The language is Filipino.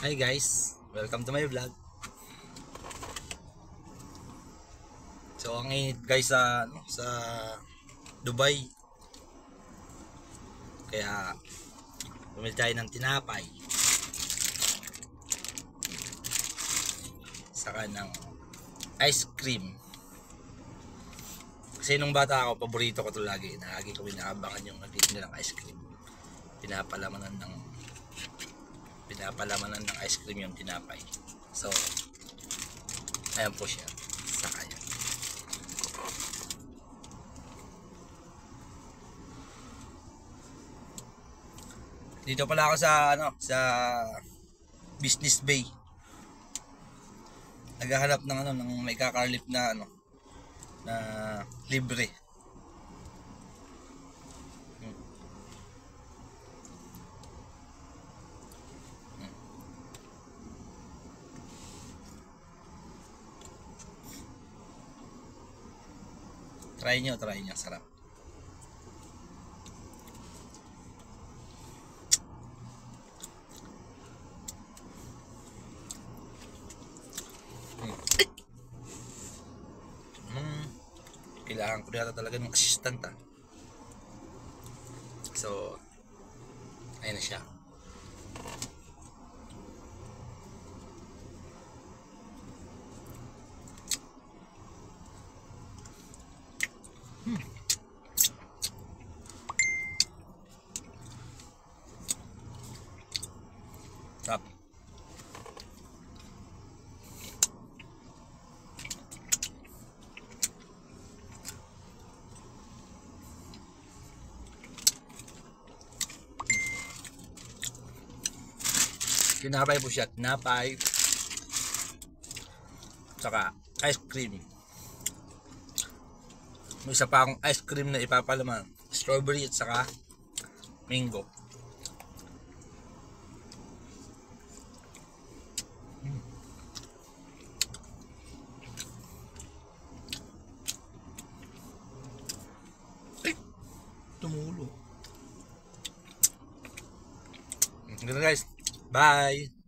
Hi guys, welcome to my vlog. So ang init guys sa Dubai. Kaya bumili tayo ng tinapay. Saka ng ice cream. Kasi nung bata ako, paborito ko ito lagi. Lagi ko inaabangan yung nagtitinda ng ice cream. Pinapalamanan ng ice cream yung tinapay. So, ayan po siya. Saka yan. Dito pala ako sa Business Bay. Naghahanap ng may kakarlip na na libre. Try nyo, sarap. Kailangan ko yata talaga ng assistant So, ayun na siya. Sarap. Tinapay po siya, tinapay saka ice cream. May isa pa akong ice cream na ipapalaman, strawberry at saka mango. Ay, tumulo. Ganun guys, bye.